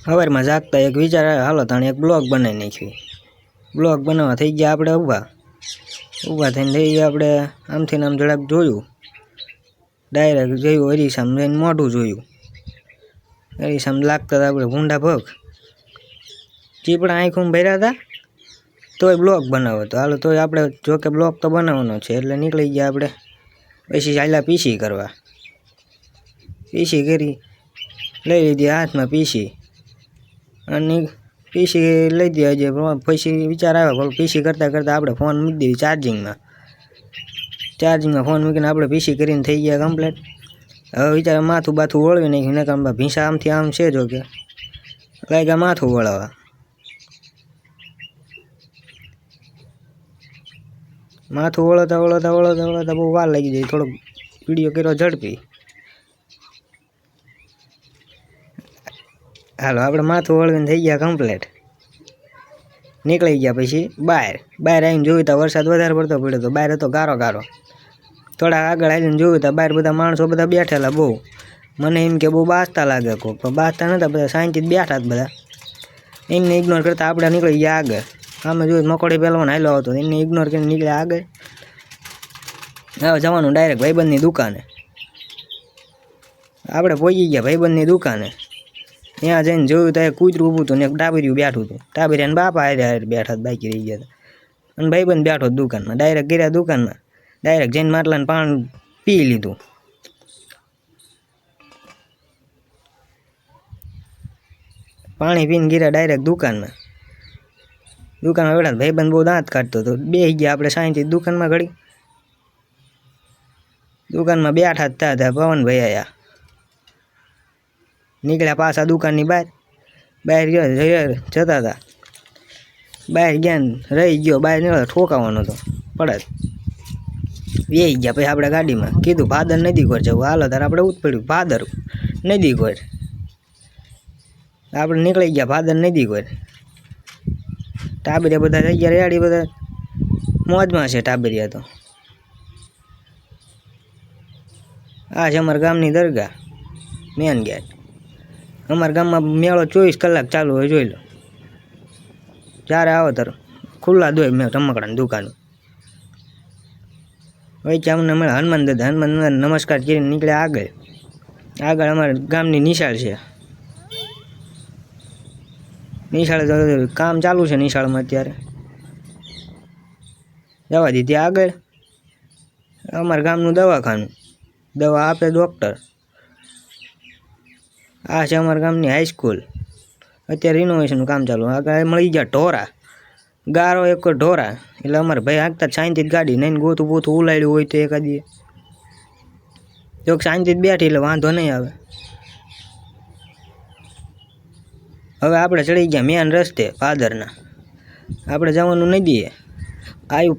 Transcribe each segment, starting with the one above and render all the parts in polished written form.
સવારમાં જાગતા એક વિચાર આવ્યો, હાલો તાણે એક બ્લોગ બનાવી નાખ્યું. બ્લોગ બનાવવા થઈ ગયા આપણે ઊભા થઈને થઈ ગયા આપણે આમથી આમ જરાક જોયું, ડાયરેક્ટ જોયું અરીસામ જઈને મોઢું જોયું. અરીસામ લાગતા હતા આપણે ભૂંડા ભગ, ચીપડા આંખું ભર્યા હતા. તોય બ્લોગ બનાવો તો હાલો, તોય આપણે જોકે બ્લોગ તો બનાવવાનો છે એટલે નીકળી ગયા આપણે. પછી ચાલ્યા પીસી કરવા. પીસી કરી લઈ લીધી હાથમાં પીસી, અને પીસી લઈ દે હજી. પછી વિચાર આવ્યો, પીસી કરતાં કરતાં આપણે ફોન મૂકી દઈએ ચાર્જિંગમાં ફોન મૂકીને આપણે પીસી કરીને થઈ ગયા કમ્પ્લીટ. હવે વિચાર માથું બાથું વળવી નાખ્યું, ને કામ ભીંસા આમથી આમ છે જો કે લાગ્યા માથું વળાવવા. માથું વળોતા બહુ વાર લાગી જાય. થોડોક વિડીયો કર્યો ઝડપી. હાલો આપણે માથું વળવીને થઈ ગયા કમ્પ્લીટ. નીકળી ગયા પછી બહાર આવીને જોયું તો વરસાદ વધારે પડતો પડ્યો હતો. બહાર હતો ગારો. થોડા આગળ આવીને જોયું તો બહાર બધા માણસો બધા બેઠેલા. બહુ મને એમ કે બહુ બાસતા લાગે કોક, પણ બાસતા નહોતા, બધા શાંતિથી બેઠા જ બધા. એમને ઇગ્નોર કરતાં આપણે નીકળી ગયા આગળ. અમે જોયું મકોડી પહેલવાનો હાલો હતો, એમને ઇગ્નોર કરીને નીકળ્યા આગળ. હવે જવાનું ડાયરેક્ટ ભાઈબંધની દુકાને. આપણે પહોંચી ગયા ભાઈબંધની દુકાને. ત્યાં જઈને જોયું તો એક કૂતરું ઊભું હતું ને એક ટાબરિયું બેઠું હતું. ટાબરિયાને બાપા હારે બેઠા બાકી રહી ગયા હતા. અને ભાઈબંધ બેઠો દુકાનમાં. ડાયરેક્ટ ગયા દુકાનમાં, ડાયરેક્ટ જઈને માટલાને પાણી પી લીધું. પાણી પીને ગીરા ડાયરેક્ટ દુકાનમાં બેઠા. ભાઈબંધ બહુ દાંત કાઢતો હતો. બેસી ગયા આપણે શાંતિથી દુકાનમાં ઘડી. દુકાનમાં બેઠા જ હતા પવનભાઈ આયા. નીકળ્યા પાછા દુકાનની બહાર જતા હતા. બહાર ગયા ને રહી ગયો, બહાર નીકળ્યો ઠોકાવાનો હતો પડત. વેઈ ગયા. પછી આપણે ગાડીમાં કીધું ભાદર નદી કોર જવું. હાલો તાર આપણે ઉતપડ્યું ભાદર નદી કોર. આપણે નીકળી ગયા ભાદર નદી કોર. ટાબરિયા બધા થઈ ગયા રેડી, બધા મોજમાં છે ટાબરિયા તો. આ છે અમારા ગામની દરગાહ, મેન ગેટ. અમારા ગામમાં મેળો 24 કલાક ચાલુ હોય, જોઈ લો. જ્યારે આવો ત્યારે ખુલ્લા દોય મેં રમકડાની દુકાનો. વચ્ચે અમને મળે હનુમાન દાદા નમસ્કાર કરીને નીકળ્યા આગળ અમારા ગામની નિશાળ છે. નિશાળ કામ ચાલુ છે નિશાળમાં અત્યારે. જવા દીધી આગળ. અમારા ગામનું દવાખાનું, દવા આપે ડૉક્ટર. આ છે અમારા ગામની હાઈસ્કૂલ. અત્યારે રિનોવેશનનું કામ ચાલુ. આગળ મળી ગયા ઢોરા, ગારો એક ઢોરા. એટલે અમારે ભાઈ હાંકતા શાંતિથી ગાડી નહીં ગોતું બોતું ઉલાડ્યું હોય તો એકાદી જો શાંતિથી બેઠી એટલે વાંધો નહીં આવે. હવે આપણે ચડી ગયા મેન રસ્તે ભાદરના. આપણે જવાનું નદીએ.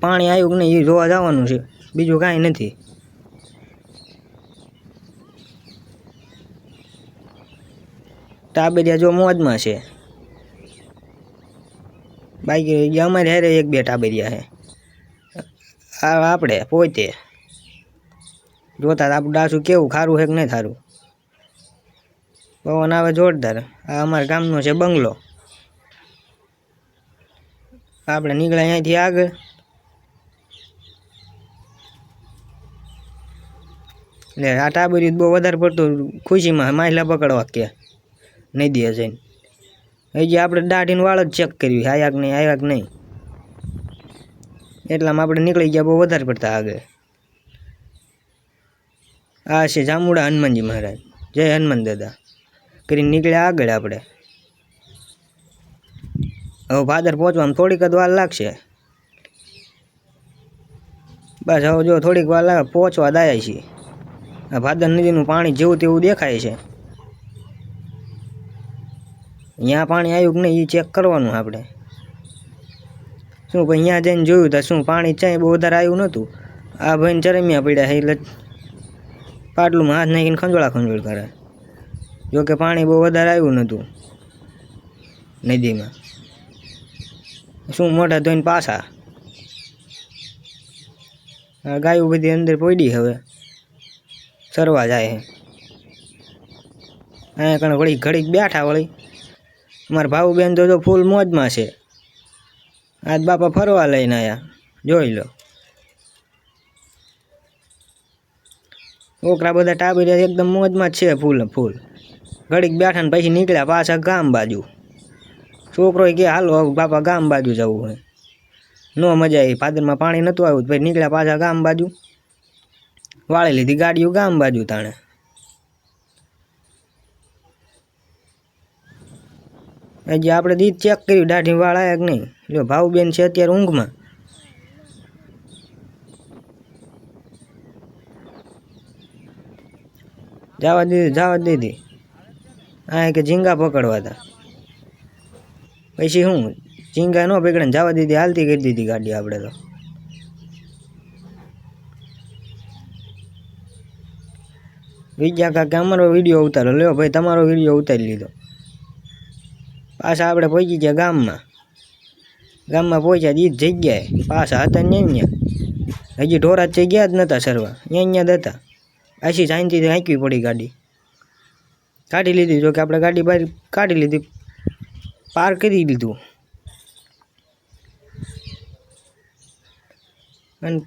પાણી આવ્યું કે નહીં એ જોવા જવાનું છે, બીજું કાંઈ નથી. ટાબરિયા જો મોજમાં છે. બાકી અમારે હારે એક બે ટાબરિયા છે. આપણે પોતે જોતા આપણું ડાસું કેવું ખારું છે કે નહીં થારું. પવન આવે જોરદાર. આ અમારા ગામનો છે બંગલો. આપણે નીકળ્યા અહીંયાથી આગળ. એટલે આ ટાબરિયું બહુ વધારે પડતું ખુશીમાં માછલા પકડવા કે નદીએ જઈને. હજી આપણે દાઢીને વાળ જ ચેક કર્યું આયા કે નહીં. એટલામાં આપણે નીકળી ગયા બહુ વધારે પડતા આગળ. આ છે જામુડા હનુમાનજી મહારાજ, જય હનુમાન દાદા કરીને નીકળ્યા આગળ આપણે. હવે ભાદર પહોંચવામાં થોડીક જ વાર લાગશે. બસ હવે જો થોડીક વાર લાગે પહોંચવા દાયા છીએ. આ ભાદર નદીનું પાણી જેવું તેવું દેખાય છે. અહીંયા પાણી આવ્યું કે નહીં એ ચેક કરવાનું આપણે. શું ભાઈ અહીંયા જઈને જોયું તો શું પાણી ચાય બહુ વધારે આવ્યું નહોતું. આ ભાઈને ચરમિયા પડ્યા એટલે પાટલુંમાં હાથ નાખીને ખંજોળ કરે. જોકે પાણી બહુ વધારે આવ્યું નહોતું નદીમાં. શું મોઢા ધોઈને પાછા. ગાયું બધી અંદર પડી હવે સરવા જાય. અહીંયા કણે ઘડીક બેઠા વળી અમારા ભાऊ બેન તો ફૂલ મોજમાં છે. આજ બાપા ફરવા લઈને આવ્યા, જોઈ લો. છોકરા બધા ટાબરિયા એકદમ મોજમાં જ છે, ફૂલ ફૂલ. ઘડીક બેઠા ને પછી નીકળ્યા પાછા ગામ બાજુ. છોકરો કે હાલો બાપા ગામ બાજુ જવું હોય. નો મજા આવી, ભાદરમાં પાણી નહોતું આવ્યું પછી નીકળ્યા પાછા ગામ બાજુ. વાળી લીધી ગાડીઓ ગામ બાજુ તાણે. હજી આપણે દીધ ચેક કર્યું દાઢી વાળ આવ્યા કે નહીં. જો ભાવ બેન છે અત્યારે ઊંઘમાં. જવા દીધી. આ કે ઝીંગા પકડવા હતા, પછી શું ઝીંગા ન પકડે ને જવા દીધી, હાલતી કરી દીધી ગાડી આપણે તો. બીજા કાંકે અમારો વિડીયો ઉતારો, લ્યો ભાઈ તમારો વિડીયો ઉતારી લીધો. પાછા આપણે પહોંચી ગયા ગામમાં. ગામમાં પહોંચ્યા જ જગ્યાએ પાછા હતા ને અહીંયા. હજી ઢોરા જ ગયા જ નહોતા સરવા, અહીંયા જ હતા. પાછી શાંતિથી હાંકવી પડી ગાડી. કાઢી લીધી, જો કે આપણે ગાડી બહાર કાઢી લીધી, પાર કરી લીધું. અને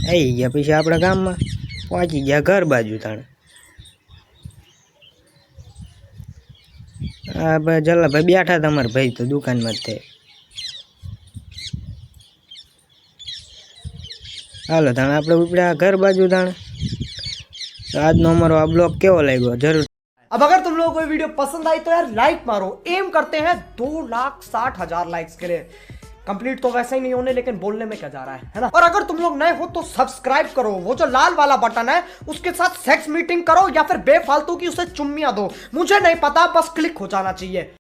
આવી ગયા પછી આપણા ગામમાં પહોંચી ગયા ઘર બાજુ તાણે. હા ભાઈ જલાભાઈ બેઠા તમારા ભાઈ તો દુકાનમાં જ તે. હાલો તાણે આપણે ઉપડ્યા ઘર બાજુ તાણે. આજનો અમારો આ બ્લોગ કેવો લાગ્યો જરૂર. अब अगर तुम लोगों को ये वीडियो पसंद आई तो यार लाइक मारो. एम करते हैं 2,60,000 लाइक्स के लिए. कंप्लीट तो वैसे ही नहीं होने, लेकिन बोलने में क्या जा रहा है ना. और अगर तुम लोग नए हो तो सब्सक्राइब करो, वो जो लाल वाला बटन है उसके साथ सेक्स मीटिंग करो या फिर बेफालतू की उसे चुम्मियां दो, मुझे नहीं पता, बस क्लिक हो जाना चाहिए.